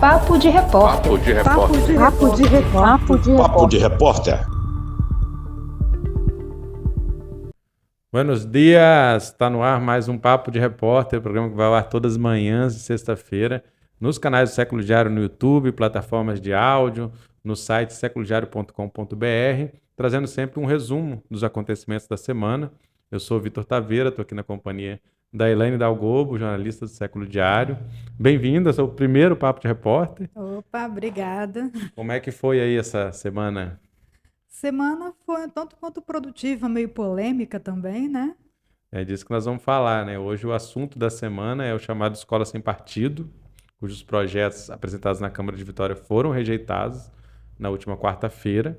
Papo de Repórter. Papo de Repórter. Buenos dias! Está no ar mais um Papo de Repórter, programa que vai ao ar todas as manhãs de sexta-feira, nos canais do Século Diário no YouTube, plataformas de áudio, no site seculodiario.com.br, trazendo sempre um resumo dos acontecimentos da semana. Eu sou o Vitor Taveira, estou aqui na companhia da Elaine Dalgobo, jornalista do Século Diário. Bem-vinda, seu primeiro Papo de Repórter. Opa, obrigada. Como é que foi aí essa semana? Semana foi tanto quanto produtiva, meio polêmica também, né? É disso que nós vamos falar, né? Hoje o assunto da semana é o chamado Escola Sem Partido, cujos projetos apresentados na Câmara de Vitória foram rejeitados na última quarta-feira.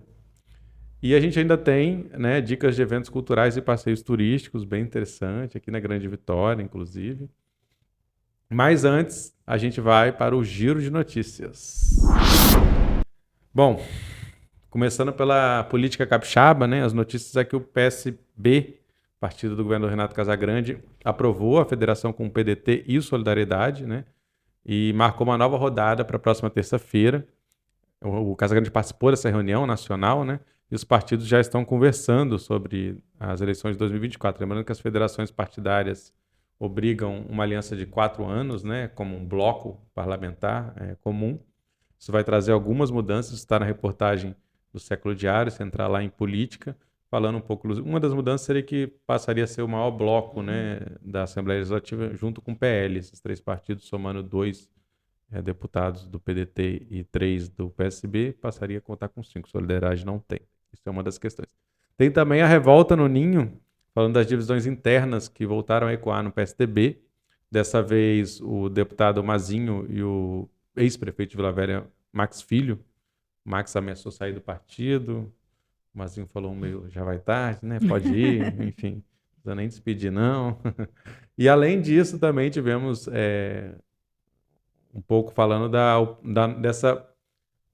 E a gente ainda tem, né, dicas de eventos culturais e passeios turísticos bem interessante, aqui na Grande Vitória, inclusive. Mas antes, a gente vai para o giro de notícias. Bom, começando pela política capixaba, né, as notícias é que o PSB, partido do governador Renato Casagrande, aprovou a federação com o PDT e o Solidariedade, né, e marcou uma nova rodada para a próxima terça-feira. O Casagrande participou dessa reunião nacional, né, e os partidos já estão conversando sobre as eleições de 2024. Lembrando que as federações partidárias obrigam uma aliança de 4 anos, né, como um bloco parlamentar comum. Isso vai trazer algumas mudanças, está na reportagem do Século Diário, se entrar lá em política, falando um pouco. Uma das mudanças seria que passaria a ser o maior bloco, né, da Assembleia Legislativa, junto com o PL, esses 3 partidos, somando 2 deputados do PDT e 3 do PSB, passaria a contar com 5. Solidariedade não tem. Isso é uma das questões. Tem também a revolta no Ninho, falando das divisões internas que voltaram a ecoar no PSDB. Dessa vez, o deputado Mazinho e o ex-prefeito de Vila Velha, Max Filho. Max ameaçou sair do partido. O Mazinho falou meio, já vai tarde, né? Pode ir, enfim. Não precisa nem despedir, não. E além disso, também tivemos um pouco falando dessa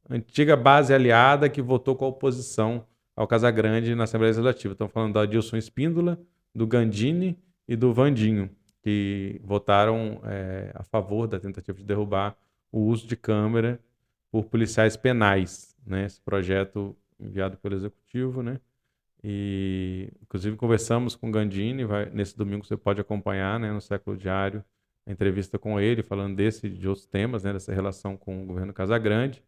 antiga base aliada que votou com a oposição ao Casagrande na Assembleia Legislativa. Estão falando do Adilson Espíndola, do Gandini e do Vandinho, que votaram a favor da tentativa de derrubar o uso de câmera por policiais penais, né? Esse projeto enviado pelo Executivo, né? E, inclusive, conversamos com o Gandini, nesse domingo você pode acompanhar, né, no Século Diário, a entrevista com ele, falando desse e de outros temas, né, dessa relação com o governo Casagrande.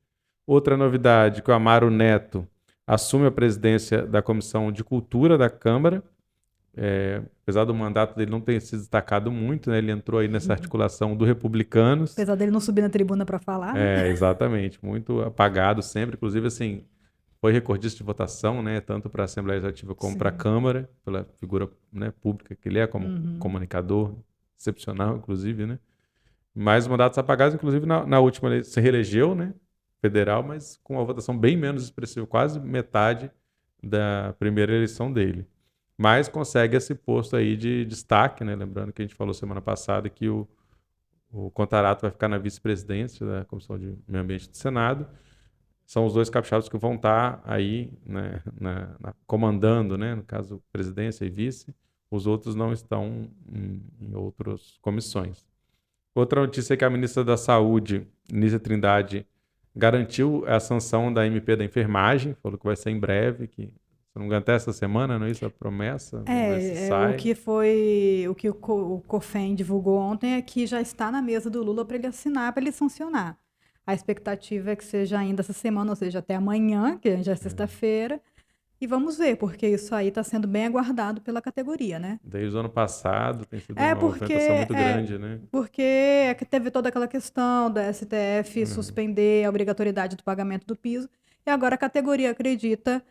Outra novidade, que o Amaro Neto assume a presidência da Comissão de Cultura da Câmara, apesar do mandato dele não ter se destacado muito, né, ele entrou aí nessa articulação do Republicanos. Apesar dele não subir na tribuna para falar. Né? Exatamente, muito apagado sempre, inclusive assim, foi recordista de votação, né, tanto para a Assembleia Legislativa como para a Câmara, pela figura, né, pública que ele é, como comunicador excepcional, inclusive, né, mas mandatos apagados, inclusive na última ele se reelegeu, né, federal, mas com uma votação bem menos expressiva, quase metade da primeira eleição dele. Mas consegue esse posto aí de destaque, né? Lembrando que a gente falou semana passada que o Contarato vai ficar na vice-presidência da Comissão de Meio Ambiente do Senado. São os 2 capixabas que vão estar aí, né, comandando, né? No caso, presidência e vice. Os outros não estão em outras comissões. Outra notícia é que a ministra da Saúde, Nízia Trindade, garantiu a sanção da MP da enfermagem, falou que vai ser em breve, que, se não me engano, até essa semana, não é isso a promessa? O que o COFEM divulgou ontem é que já está na mesa do Lula para ele assinar, para ele sancionar. A expectativa é que seja ainda essa semana, ou seja, até amanhã, que já é sexta-feira, e vamos ver, porque isso aí está sendo bem aguardado pela categoria, né? Desde o ano passado tem sido uma movimentação muito grande, né? Porque teve toda aquela questão da STF suspender a obrigatoriedade do pagamento do piso, e agora a categoria acredita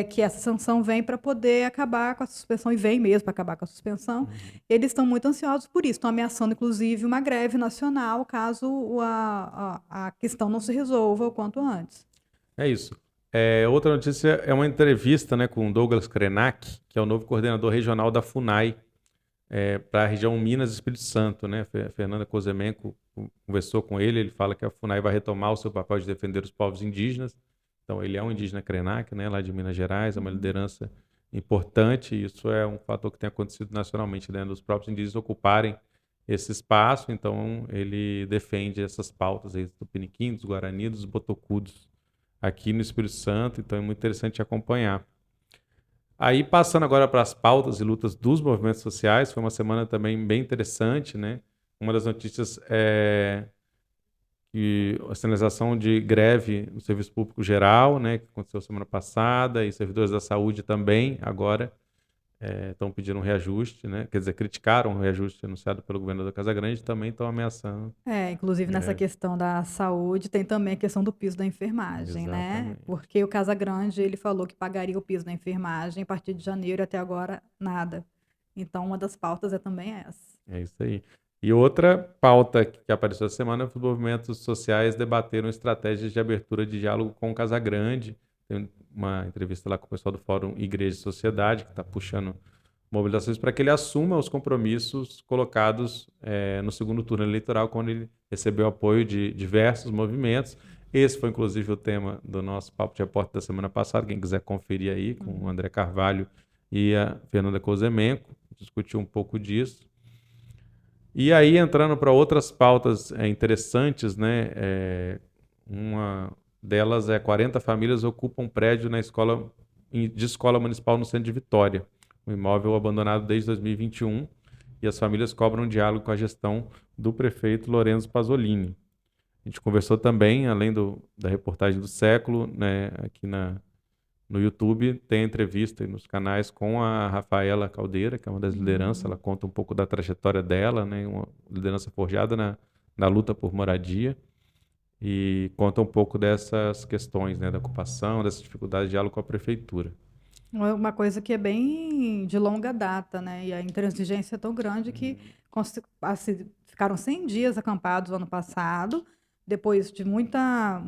que essa sanção vem para poder acabar com a suspensão, e vem mesmo para acabar com a suspensão. Eles estão muito ansiosos por isso, estão ameaçando, inclusive, uma greve nacional caso a questão não se resolva o quanto antes. É isso. Outra notícia é uma entrevista, né, com Douglas Krenak, que é o novo coordenador regional da FUNAI, para a região Minas e Espírito Santo, né? Fernanda Kozemenko conversou com ele, ele fala que a FUNAI vai retomar o seu papel de defender os povos indígenas. Então, ele é um indígena Krenak, né, lá de Minas Gerais, é uma liderança importante, e isso é um fator que tem acontecido nacionalmente, né, dos próprios indígenas ocuparem esse espaço, então ele defende essas pautas aí do Tupiniquim, dos Guarani, dos Botocudos aqui no Espírito Santo, então é muito interessante acompanhar. Aí, passando agora para as pautas e lutas dos movimentos sociais, foi uma semana também bem interessante, né? Uma das notícias é que a sinalização de greve no serviço público geral, né, que aconteceu semana passada, e servidores da saúde também agora estão pedindo um reajuste, né? Quer dizer, criticaram o reajuste anunciado pelo governador Casagrande e também estão ameaçando Inclusive nessa greve. questão da saúde, tem também a questão do piso da enfermagem, né? Exatamente. Porque o Casagrande, ele falou que pagaria o piso da enfermagem a partir de janeiro e até agora nada. Então, uma das pautas é também essa. É isso aí. E outra pauta que apareceu essa semana foi os movimentos sociais debateram estratégias de abertura de diálogo com o Casagrande. Tem uma entrevista lá com o pessoal do Fórum Igreja e Sociedade, que está puxando mobilizações para que ele assuma os compromissos colocados no segundo turno eleitoral, quando ele recebeu apoio de diversos movimentos. Esse foi, inclusive, o tema do nosso Papo de Repórter da semana passada. Quem quiser conferir aí, com o André Carvalho e a Fernanda Cozemenco, discutiu um pouco disso. E aí, entrando para outras pautas interessantes, né? Uma delas é 40 famílias ocupam prédio de escola municipal no centro de Vitória. Um imóvel abandonado desde 2021 e as famílias cobram diálogo com a gestão do prefeito Lorenzo Pasolini. A gente conversou também, além da reportagem do século, né, aqui no YouTube, tem entrevista aí nos canais com a Rafaela Caldeira, que é uma das lideranças. Ela conta um pouco da trajetória dela, né, uma liderança forjada na luta por moradia, e conta um pouco dessas questões, né, da ocupação, dessas dificuldades de diálogo com a prefeitura. Uma coisa que é bem de longa data, né? E a intransigência é tão grande que ficaram 100 dias acampados ano passado, depois de muita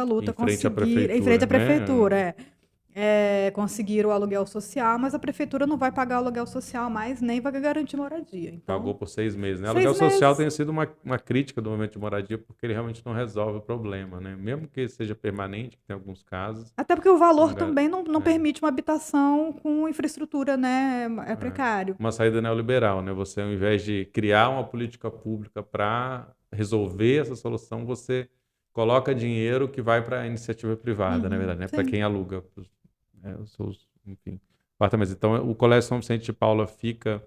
luta, Em frente à em frente à prefeitura, né? prefeitura, conseguiram o aluguel social, mas a prefeitura não vai pagar o aluguel social mais, nem vai garantir moradia. Então, Pagou por 6 meses, né? 6 Aluguel social meses. tem sido uma crítica do movimento de moradia, porque ele realmente não resolve o problema, né? Mesmo que seja permanente, que tem alguns casos. Até porque o valor não ga- também não é, permite uma habitação com infraestrutura, né? É precário. uma saída neoliberal, né? Você, ao invés de criar uma política pública para resolver essa solução, você coloca dinheiro que vai para a iniciativa privada, na verdade, né? Para Sim. quem aluga os seus, enfim, apartamentos. Então, o Colégio São Vicente de Paula fica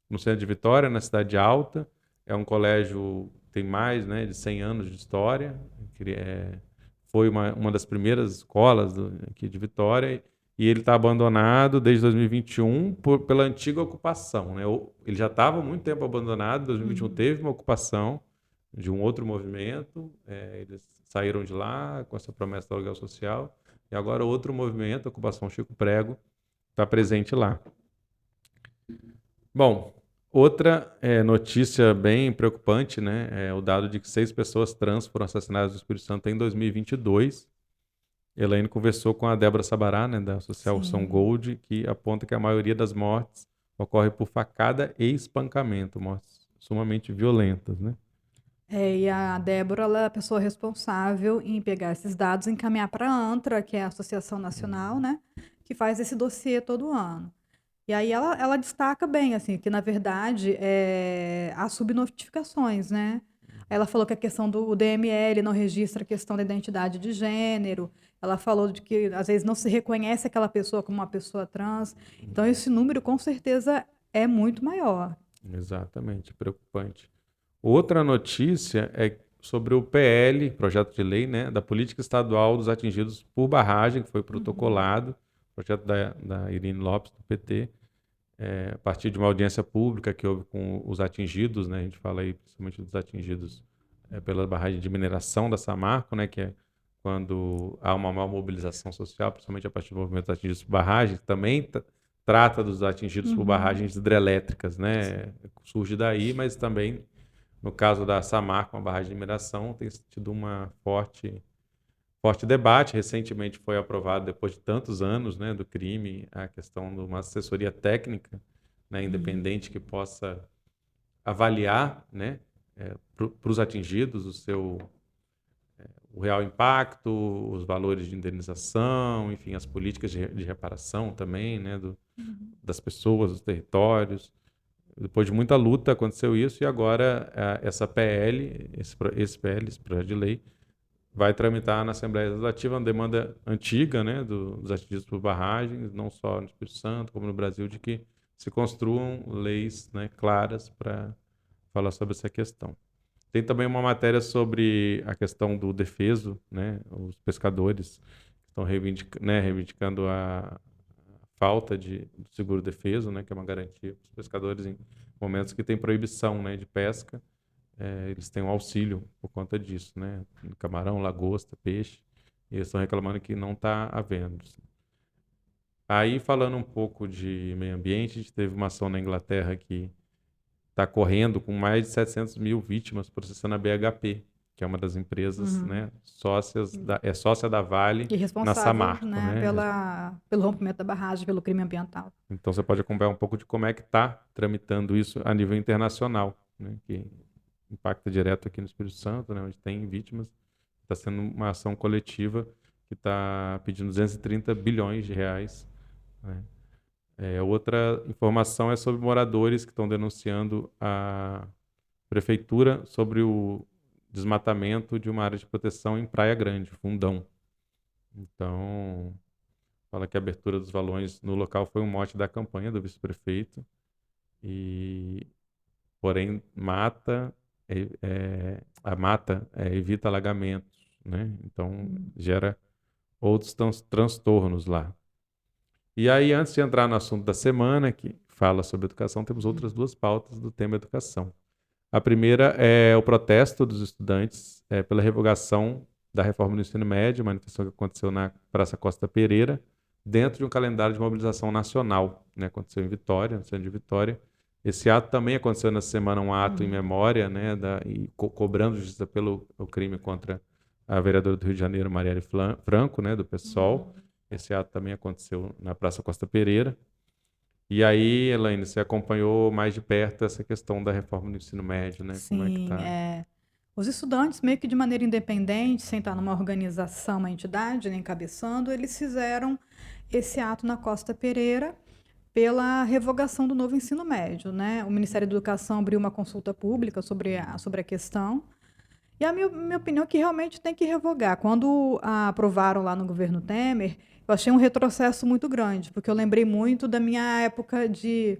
no centro de Vitória, na Cidade Alta. É um colégio que tem mais, né, de 100 anos de história. Foi uma das primeiras escolas aqui de Vitória. E ele está abandonado desde 2021 pela antiga ocupação, né? Ele já estava há muito tempo abandonado. Em 2021 teve uma ocupação de um outro movimento. Eles saíram de lá com essa promessa do aluguel social. E agora outro movimento, a Ocupação Chico Prego, está presente lá. Bom, outra notícia bem preocupante, né? É o dado de que 6 pessoas trans foram assassinadas no Espírito Santo em 2022. Elaine conversou com a Débora Sabará, né, da Associação Sim. Gold, que aponta que a maioria das mortes ocorre por facada e espancamento, mortes sumamente violentas, né? E a Débora, ela é a pessoa responsável em pegar esses dados e encaminhar para a ANTRA, que é a Associação Nacional, né, que faz esse dossiê todo ano. E aí ela destaca bem, assim, que na verdade há subnotificações, né? Ela falou que a questão do DML não registra a questão da identidade de gênero. Ela falou de que às vezes não se reconhece aquela pessoa como uma pessoa trans. Então esse número com certeza é muito maior. Exatamente, preocupante. Outra notícia é sobre o PL, projeto de lei, né, da política estadual dos atingidos por barragem, que foi protocolado, projeto da Irine Lopes, do PT, a partir de uma audiência pública que houve com os atingidos, né, a gente fala aí principalmente dos atingidos pela barragem de mineração da Samarco, né, que é quando há uma maior mobilização social, principalmente a partir do movimento dos atingidos por barragens, também trata dos atingidos por barragens hidrelétricas, né, surge daí, mas também no caso da Samarco, uma barragem de mineração, tem tido uma forte debate. Recentemente foi aprovado, depois de tantos anos, né, do crime, a questão de uma assessoria técnica, né, independente que possa avaliar, né, para os atingidos o real impacto, os valores de indenização, enfim, as políticas de reparação também, né, das pessoas, dos territórios. Depois de muita luta aconteceu isso e agora essa PL, esse projeto de lei, vai tramitar na Assembleia Legislativa uma demanda antiga, né, dos atingidos por barragens, não só no Espírito Santo, como no Brasil, de que se construam leis, né, claras para falar sobre essa questão. Tem também uma matéria sobre a questão do defeso, né, os pescadores estão reivindicando a falta do seguro defeso, né, que é uma garantia para os pescadores em momentos que tem proibição, né, de pesca. Eles têm um auxílio por conta disso, né? Camarão, lagosta, peixe, e eles estão reclamando que não está havendo. Aí, falando um pouco de meio ambiente, a gente teve uma ação na Inglaterra que está correndo com mais de 700 mil vítimas processando a BHP, que é uma das empresas, né, sócia da Vale E na responsável, Samarco, né, né? pelo rompimento da barragem, pelo crime ambiental. Então, você pode acompanhar um pouco de como é que está tramitando isso a nível internacional, né, que impacta direto aqui no Espírito Santo, né, onde tem vítimas. Está sendo uma ação coletiva que está pedindo 230 bilhões de reais, né? Outra informação é sobre moradores que estão denunciando a prefeitura sobre o desmatamento de uma área de proteção em Praia Grande, Fundão. Então, fala que a abertura dos valões no local foi um mote da campanha do vice-prefeito, porém a mata evita alagamentos, né? Então gera outros transtornos lá. E aí, antes de entrar no assunto da semana, que fala sobre educação, temos outras duas pautas do tema educação. A primeira é o protesto dos estudantes pela revogação da reforma do ensino médio, manifestação que aconteceu na Praça Costa Pereira, dentro de um calendário de mobilização nacional, né? Aconteceu em Vitória, no centro de Vitória. Esse ato também aconteceu nessa semana, um ato em memória, né, cobrando justiça pelo crime contra a vereadora do Rio de Janeiro, Marielle Franco, né, do PSOL. Esse ato também aconteceu na Praça Costa Pereira. E aí, Elaine, você acompanhou mais de perto essa questão da reforma do ensino médio, né? Como é que Sim, tá? os estudantes, meio que de maneira independente, sem estar numa organização, uma entidade, nem encabeçando, eles fizeram esse ato na Costa Pereira pela revogação do novo ensino médio, né? O Ministério da Educação abriu uma consulta pública sobre a questão. E a minha opinião é que realmente tem que revogar. Quando aprovaram lá no governo Temer, eu achei um retrocesso muito grande, porque eu lembrei muito da minha época de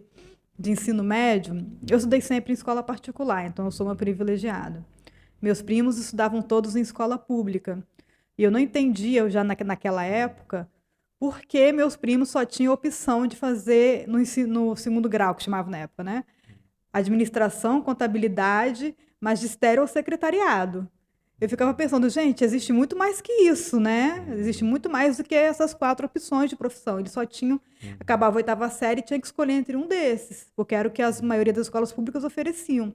ensino médio. Eu estudei sempre em escola particular, então eu sou uma privilegiada. Meus primos estudavam todos em escola pública. E eu não entendia, eu já naquela época, por que meus primos só tinham a opção de fazer no segundo grau, que chamava na época, né? Administração, contabilidade, magistério ou secretariado. Eu ficava pensando, gente, existe muito mais que isso, né? Existe muito mais do que essas 4 opções de profissão. Eles só tinham, acabava a 8ª série e tinha que escolher entre um desses, porque era o que a maioria das escolas públicas ofereciam.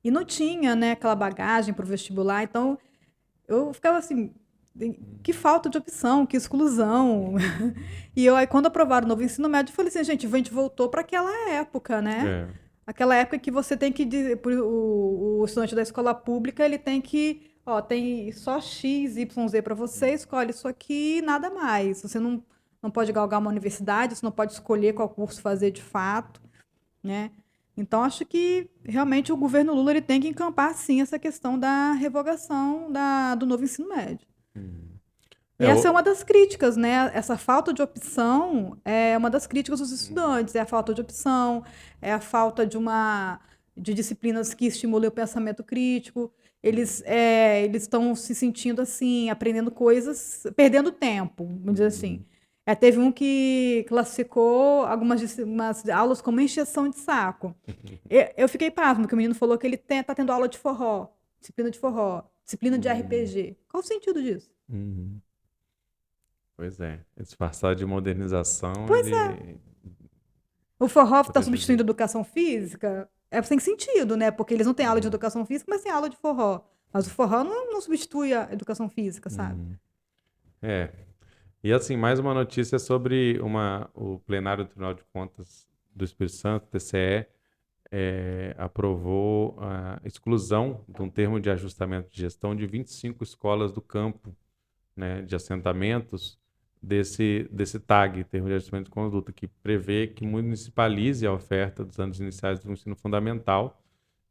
E não tinha, né, aquela bagagem para o vestibular, então eu ficava assim, que falta de opção, que exclusão. E aí, quando aprovaram o novo ensino médio, eu falei assim, gente, a gente voltou para aquela época, né? Aquela época que você tem que o estudante da escola pública, ele tem que, tem só X, Y, Z para você, escolhe isso aqui e nada mais. Você não pode galgar uma universidade, você não pode escolher qual curso fazer de fato, né? Então, acho que realmente o governo Lula ele tem que encampar, sim, essa questão da revogação do novo ensino médio. E essa é uma das críticas, né? Essa falta de opção é uma das críticas dos estudantes. É a falta de opção, é a falta de disciplinas que estimulem o pensamento crítico. Eles estão se sentindo assim, aprendendo coisas, perdendo tempo, vamos dizer assim. Teve um que classificou umas aulas como encheção de saco. Eu fiquei pasmo, porque o menino falou que ele está tendo aula de forró, disciplina de RPG. Qual o sentido disso? Pois é, disfarçado de modernização. Pois é. O forró está substituindo a educação física? Sem sentido, né? Porque eles não têm aula de educação física, mas têm aula de forró. Mas o forró não substitui a educação física, sabe? E assim, mais uma notícia sobre o plenário do Tribunal de Contas do Espírito Santo, TCE, aprovou a exclusão de um termo de ajustamento de gestão de 25 escolas do campo, né, de assentamentos, desse TAG, Termo de Ajustamento de Conduta, que prevê que municipalize a oferta dos anos iniciais do ensino fundamental.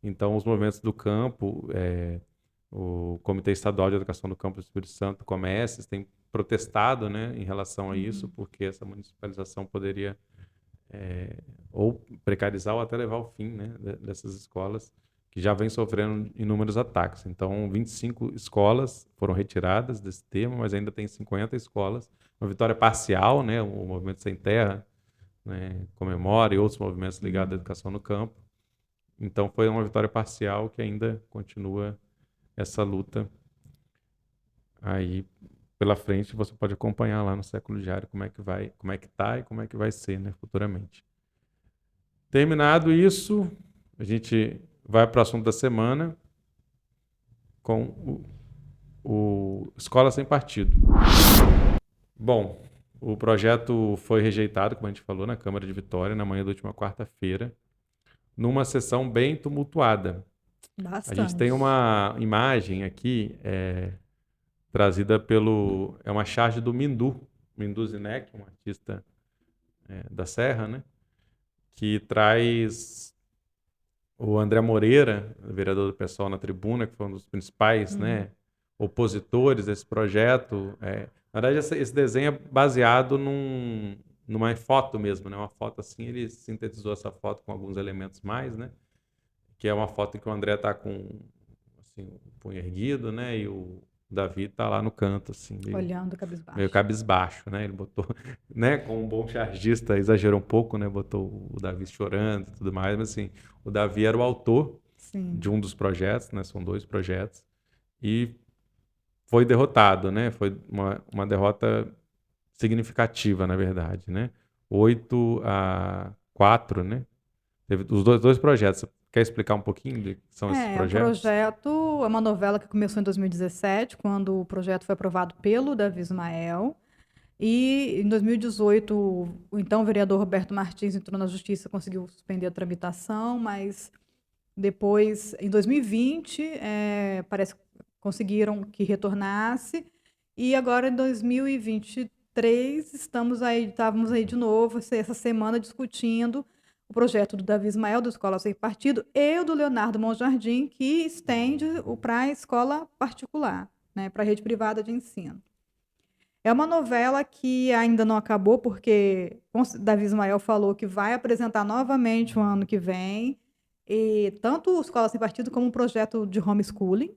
Então, os movimentos do campo, o Comitê Estadual de Educação do Campo do Espírito Santo, Comércios, tem protestado, né, em relação a isso, porque essa municipalização poderia ou precarizar ou até levar ao fim, né, dessas escolas que já vêm sofrendo inúmeros ataques. Então, 25 escolas foram retiradas desse termo, mas ainda tem 50 escolas. Uma vitória parcial, né, o Movimento Sem Terra, né, comemora, e outros movimentos ligados à educação no campo. Então, foi uma vitória parcial que ainda continua essa luta aí pela frente. Você pode acompanhar lá no Século Diário como é que tá e como é que vai ser, né, futuramente. Terminado isso, a gente vai para o assunto da semana com o Escola Sem Partido. Bom, o projeto foi rejeitado, como a gente falou, na Câmara de Vitória, na manhã da última quarta-feira, numa sessão bem tumultuada. Bastante. A gente tem uma imagem aqui trazida é uma charge do Mindu Zinek, um artista da Serra, né? Que traz o André Moreira, vereador do PSOL na tribuna, que foi um dos principais né, opositores desse projeto. Na verdade, esse desenho é baseado numa foto mesmo, né? Uma foto assim, ele sintetizou essa foto com alguns elementos mais, né? Que é uma foto em que o André está com assim, o punho erguido, né? E o Davi está lá no canto, assim, Olhando cabisbaixo. Meio cabisbaixo, né? Ele botou, né? Como um bom chargista, exagerou um pouco, né? Botou o Davi chorando e tudo mais, mas assim, o Davi era o autor de um dos projetos, né? São 2 projetos, e foi derrotado, né? Foi uma derrota significativa, na verdade, né? 8-4, né? Teve os dois projetos. Você quer explicar um pouquinho do que são esses projetos? O projeto é uma novela que começou em 2017, quando o projeto foi aprovado pelo Davi Ismael. E em 2018, o então vereador Roberto Martins entrou na justiça, conseguiu suspender a tramitação, mas depois, em 2020, parece que conseguiram que retornasse. E agora, em 2023, estávamos aí de novo, essa semana, discutindo o projeto do Davi Ismael, do Escola Sem Partido, e o do Leonardo Monjardim, que estende para a escola particular, né, para a rede privada de ensino. É uma novela que ainda não acabou, porque Davi Ismael falou que vai apresentar novamente o ano que vem, e tanto o Escola Sem Partido como um projeto de homeschooling.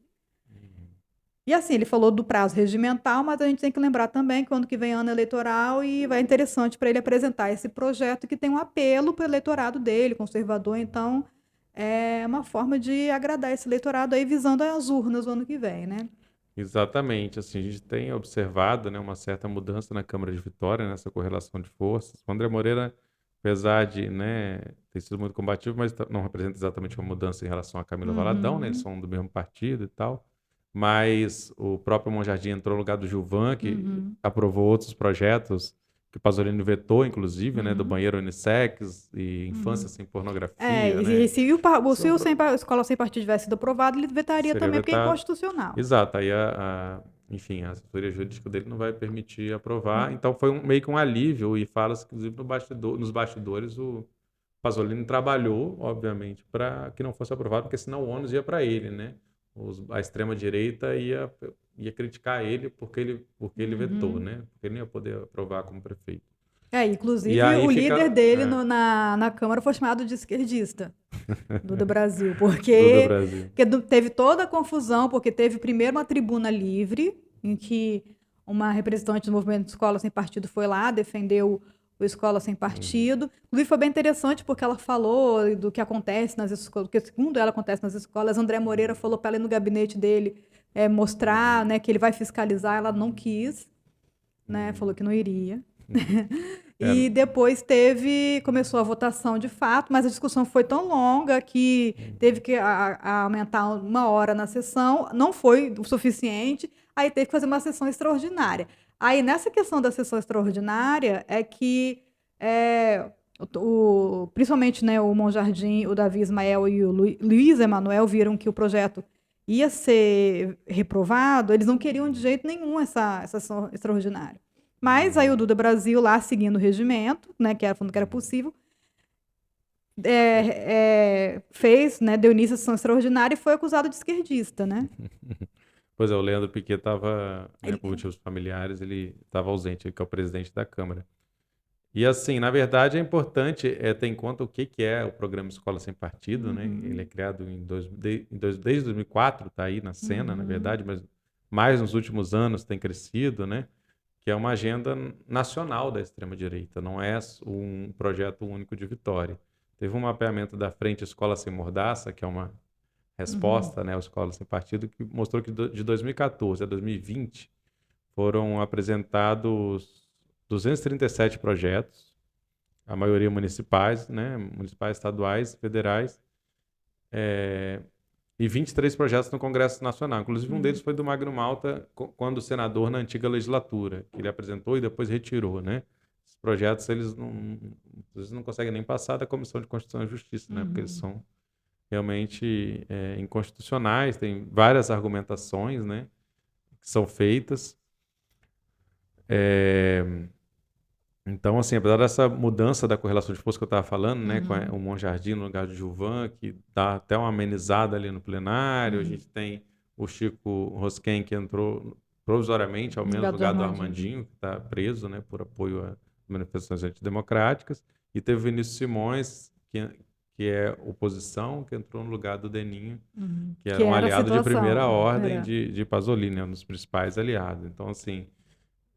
E assim, ele falou do prazo regimental, mas a gente tem que lembrar também que o ano que vem é ano eleitoral e vai interessante para ele apresentar esse projeto que tem um apelo para o eleitorado dele, conservador. Então, é uma forma de agradar esse eleitorado aí, visando as urnas no ano que vem, né? Exatamente. Assim, a gente tem observado, né, uma certa mudança na Câmara de Vitória, nessa correlação de forças. O André Moreira, apesar de, né, ter sido muito combativo, mas não representa exatamente uma mudança em relação a Camila Valadão, né? Eles são do mesmo partido e tal. Mas o próprio Monjardim entrou no lugar do Gilvan, que aprovou outros projetos que o Pasolini vetou, inclusive, né, do banheiro unissex e infância sem pornografia, né? Se o Escola Sem Partido tivesse sido aprovado, ele vetaria Seria também, porque é vetado. inconstitucional. Exato, aí enfim, a assessoria jurídica dele não vai permitir aprovar, então foi meio que um alívio, e fala-se, inclusive, nos bastidores, o Pasolini trabalhou, obviamente, para que não fosse aprovado, porque senão o ônus ia para ele, né? A extrema-direita ia criticar ele porque ele vetou, né? Porque ele não ia poder aprovar como prefeito. Inclusive, E aí o líder dele na Câmara foi chamado de esquerdista do Brasil, porque teve toda a confusão, porque teve primeiro uma tribuna livre, em que uma representante do movimento de Escola Sem Partido foi lá, defendeu o Escola Sem Partido. Inclusive, foi bem interessante, porque ela falou do que acontece nas escolas, porque segundo ela acontece nas escolas. André Moreira falou para ela ir no gabinete dele mostrar, né, que ele vai fiscalizar. Ela não quis, né, falou que não iria. E depois começou a votação de fato, mas a discussão foi tão longa que teve que aumentar 1 hora na sessão, não foi o suficiente, aí teve que fazer uma sessão extraordinária. Aí, nessa questão da sessão extraordinária, é que principalmente, né, o Monjardim, o Davi Ismael e o Luiz Emanuel viram que o projeto ia ser reprovado, eles não queriam de jeito nenhum essa sessão extraordinária. Mas aí o Duda Brasil, lá seguindo o regimento, né, que era falando que era possível, fez, né, deu início à sessão extraordinária e foi acusado de esquerdista, né? Pois é, o Leandro Piquet estava, né, Ele- por motivos familiares, ele estava ausente, ele que é o presidente da Câmara. E assim, na verdade, é importante ter em conta o que é o programa Escola Sem Partido, né? Ele é criado desde 2004, está aí na cena, na verdade, mas mais nos últimos anos tem crescido, né? Que é uma agenda nacional da extrema-direita, não é um projeto único de Vitória. Teve um mapeamento da Frente Escola Sem Mordaça, que é uma resposta, né, ao Escola Sem Partido, que mostrou que de 2014 a 2020 foram apresentados 237 projetos, a maioria municipais, né, municipais, estaduais, federais, e 23 projetos no Congresso Nacional. Inclusive, um deles foi do Magno Malta, quando senador na antiga legislatura, que ele apresentou e depois retirou, né? Esses projetos, eles não conseguem nem passar da Comissão de Constituição e Justiça, né? Porque eles são realmente inconstitucionais, tem várias argumentações, né, que são feitas. Então, assim, apesar dessa mudança da correlação de força que eu estava falando, né, com o Monjardim no lugar do Gilvan, que dá até uma amenizada ali no plenário, a gente tem o Chico Rosquen, que entrou provisoriamente, ao menos no lugar do Armandinho, que está preso, né, por apoio a manifestações antidemocráticas, e teve o Vinícius Simões, que é oposição, que entrou no lugar do Deninho, que era um era a aliado de situação, primeira ordem era. de Pasolini, né, um dos principais aliados. Então, assim,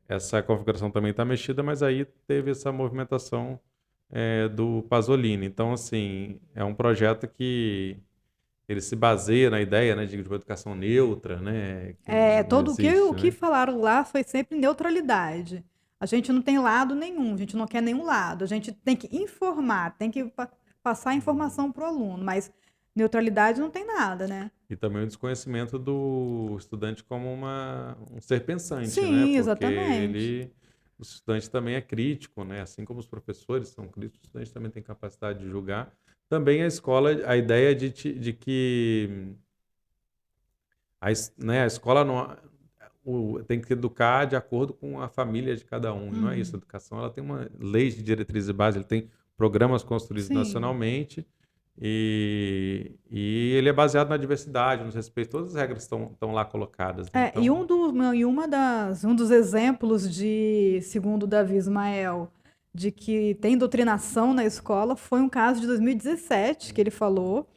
essa configuração também está mexida, mas aí teve essa movimentação do Pasolini. Então, assim, é um projeto que ele se baseia na ideia, né, de uma educação neutra, né, que não Todo existe, o que né? falaram lá foi sempre neutralidade. A gente não tem lado nenhum, a gente não quer nenhum lado. A gente tem que informar, tem que passar a informação para o aluno, mas neutralidade não tem nada, né? E também o desconhecimento do estudante como um ser pensante, né? Sim, Porque exatamente. o estudante também é crítico, né? Assim como os professores são críticos, o estudante também tem capacidade de julgar. Também a escola, a ideia de que né, a escola não, tem que educar de acordo com a família de cada um. E não é isso. A educação ela tem uma lei de diretrizes e base, ele tem programas construídos Sim. nacionalmente e ele é baseado na diversidade, no respeito. Todas as regras estão lá colocadas, né? E Então, um dos exemplos segundo Davi Ismael, de que tem doutrinação na escola, foi um caso de 2017 que ele falou,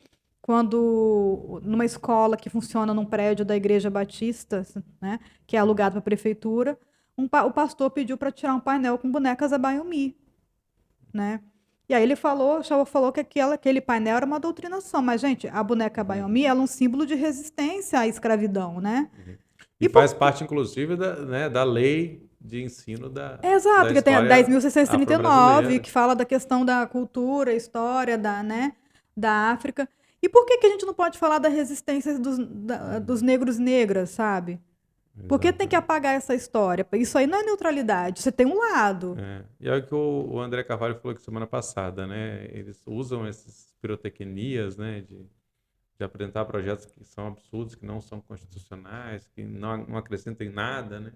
quando numa escola que funciona num prédio da Igreja Batista, né, que é alugado para a prefeitura, o pastor pediu para tirar um painel com bonecas Abayomi, né? E aí o Chava falou que aquele painel era uma doutrinação, mas gente, a boneca Abayomi ela é um símbolo de resistência à escravidão, né? e E por faz parte, inclusive, né, da lei de ensino Exato, da porque tem a história 10.639, afro-brasileira. que fala da questão da cultura, história né, da África. E por que a gente não pode falar da resistência dos negros e negras, sabe? Por que tem que Exatamente. apagar essa história? Isso aí não é neutralidade, você tem um lado. E é o que o André Carvalho falou aqui semana passada, né? Eles usam essas pirotecnias, né, de apresentar projetos que são absurdos, que não são constitucionais, que não acrescentem nada, né?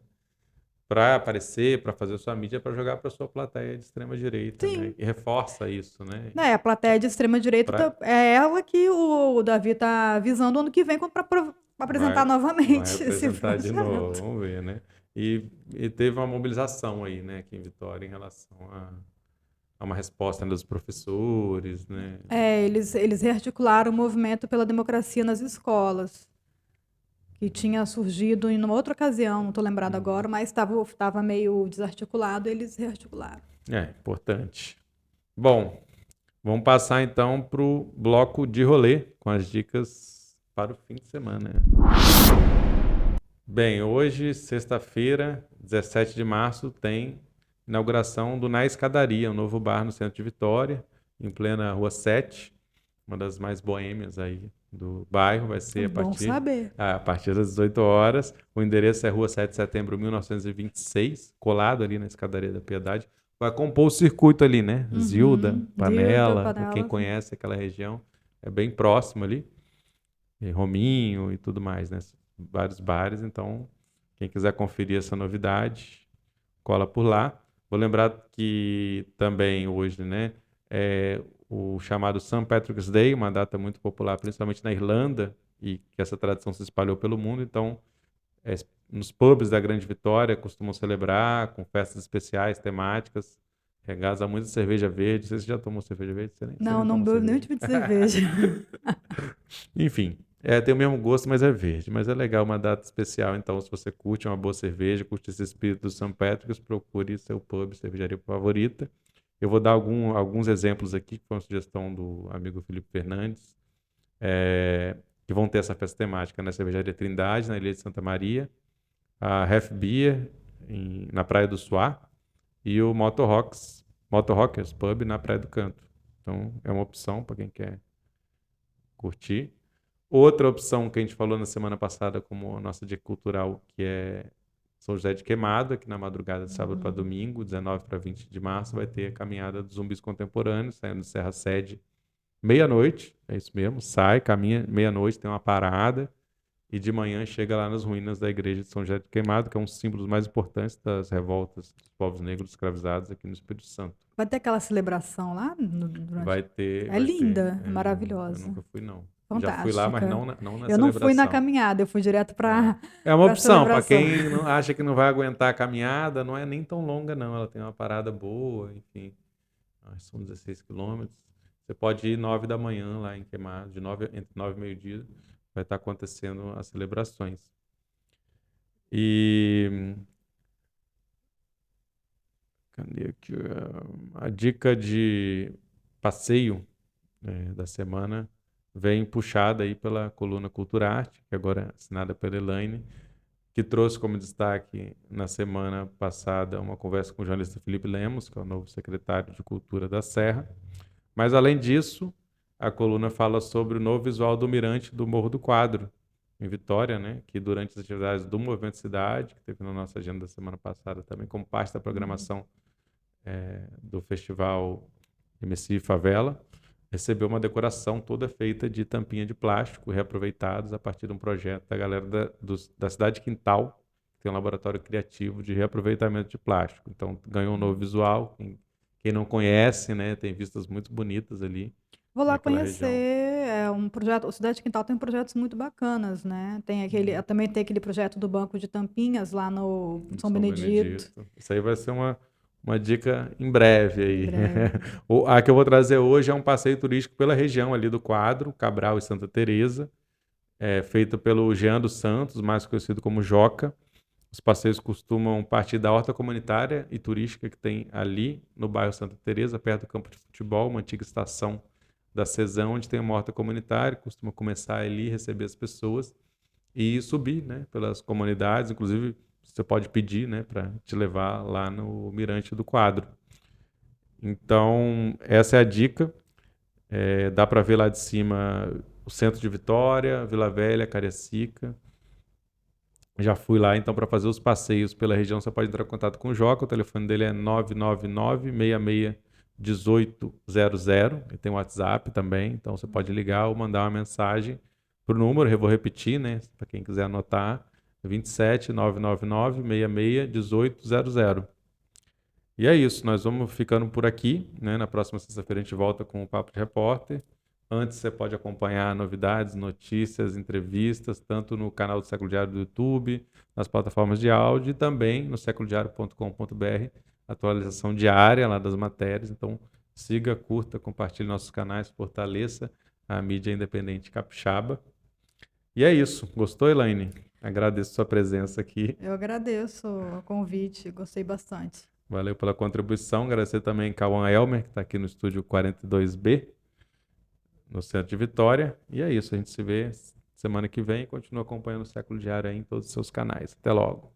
Para aparecer, para fazer sua mídia, para jogar para sua plateia de extrema direita, né? Sim. E reforça isso, né? A plateia de extrema-direita Pra, é ela que o Davi está visando ano que vem para apresentar vai novamente esse apresentar de novo, projeto. vamos ver, né? E teve uma mobilização aí, né, aqui em Vitória em relação a uma resposta, né, dos professores, né? Eles rearticularam o movimento pela democracia nas escolas, que tinha surgido em uma outra ocasião, não estou lembrado agora, mas estava meio desarticulado, eles rearticularam. Importante. Bom, vamos passar então para o bloco de rolê, com as dicas para o fim de semana. Bem, hoje, sexta-feira, 17 de março, tem inauguração do Na Escadaria, um novo bar no centro de Vitória, em plena Rua 7, uma das mais boêmias aí do bairro. Vai ser Bom saber. a partir das 18 horas. O endereço é Rua 7 de Setembro, 1926, colado ali na Escadaria da Piedade. Vai compor o circuito ali, né? Zilda, Zilda, Panela, quem Panela. conhece aquela região, é bem próximo ali. E Rominho e tudo mais, né? Vários bares, então quem quiser conferir essa novidade, cola por lá. Vou lembrar que também hoje, né, é o chamado St. Patrick's Day, uma data muito popular, principalmente na Irlanda, e que essa tradição se espalhou pelo mundo. Então, é, nos pubs da Grande Vitória costumam celebrar com festas especiais, temáticas, regadas a muita cerveja verde. Você já tomou cerveja verde? Você Não, nem não toma bebo nenhum cerveja. tipo de cerveja. Enfim, tem o mesmo gosto, mas é verde. Mas é legal, uma data especial. Então, se você curte uma boa cerveja, curte esse espírito do St. Patrick's, procure seu pub, cervejaria favorita. Eu vou dar alguns exemplos aqui, que foi uma sugestão do amigo Felipe Fernandes, que vão ter essa festa temática na Cervejaria Trindade, na Ilha de Santa Maria, a Half Beer, na Praia do Suá, e o Motorrockers Pub, na Praia do Canto. Então, é uma opção para quem quer curtir. Outra opção que a gente falou na semana passada como a nossa dica cultural, que é São José de Queimado, aqui na madrugada de sábado para domingo, 19 para 20 de março, vai ter a caminhada dos zumbis contemporâneos, saindo de Serra Sede, meia-noite, é isso mesmo, sai, caminha, meia-noite, tem uma parada, e de manhã chega lá nas ruínas da igreja de São José de Queimado, que é um dos símbolos mais importantes das revoltas dos povos negros escravizados aqui no Espírito Santo. Vai ter aquela celebração lá durante... Vai ter. É linda, Eu maravilhosa. nunca fui, não. Já Fantástica. fui lá, mas não na Eu não fui na celebração. caminhada, eu fui direto para É uma opção, para celebração. quem não acha que não vai aguentar a caminhada, não é nem tão longa, não. Ela tem uma parada boa, enfim. São 16 quilômetros. Você pode ir 9 da manhã lá em Queimado, entre 9 e meio-dia, vai estar acontecendo as celebrações. E cadê aqui? A dica de passeio da semana vem puxada aí pela coluna Cultura Arte, que agora é assinada pela Elaine, que trouxe como destaque na semana passada uma conversa com o jornalista Felipe Lemos, que é o novo secretário de Cultura da Serra. Mas, além disso, a coluna fala sobre o novo visual do Mirante do Morro do Quadro, em Vitória, né, que durante as atividades do Movimento Cidade, que teve na nossa agenda da semana passada também, como parte da programação do Festival MC Favela, recebeu uma decoração toda feita de tampinha de plástico reaproveitados a partir de um projeto da galera da cidade Quintal, que tem um laboratório criativo de reaproveitamento de plástico. Então, ganhou um novo visual. Quem não conhece, né, tem vistas muito bonitas ali. Vou lá naquela conhecer, região. um projeto, o Cidade Quintal tem projetos muito bacanas, né? Também tem aquele projeto do Banco de Tampinhas lá no São Benedito. Isso aí vai ser uma dica em breve aí. Em breve. A que eu vou trazer hoje é um passeio turístico pela região ali do Quadro, Cabral e Santa Teresa, feito pelo Jean dos Santos, mais conhecido como Joca. Os passeios costumam partir da horta comunitária e turística que tem ali no bairro Santa Teresa, perto do campo de futebol, uma antiga estação da Cesão, onde tem uma horta comunitária, costuma começar ali, receber as pessoas e subir, né, pelas comunidades. Inclusive, você pode pedir, né, para te levar lá no Mirante do Quadro. Então, essa é a dica. Dá para ver lá de cima o centro de Vitória, Vila Velha, Cariacica. Já fui lá, então, para fazer os passeios pela região. Você pode entrar em contato com o Joca. O telefone dele é 999-66-1800. Ele tem um WhatsApp também, então você pode ligar ou mandar uma mensagem para o número. Eu vou repetir, né, para quem quiser anotar. 27 999 66 1800. E é isso, nós vamos ficando por aqui, né? Na próxima sexta-feira a gente volta com o Papo de Repórter. Antes você pode acompanhar novidades, notícias, entrevistas, tanto no canal do Século Diário do YouTube, nas plataformas de áudio e também no seculodiario.com.br, atualização diária lá das matérias. Então siga, curta, compartilhe nossos canais, fortaleça a mídia independente capixaba. E é isso. Gostou, Elaine? Agradeço sua presença aqui. Eu agradeço o convite, gostei bastante. Valeu pela contribuição. Agradecer também a Cauã Elmer, que está aqui no estúdio 42B, no centro de Vitória. E é isso. A gente se vê semana que vem e continua acompanhando o Século Diário aí em todos os seus canais. Até logo.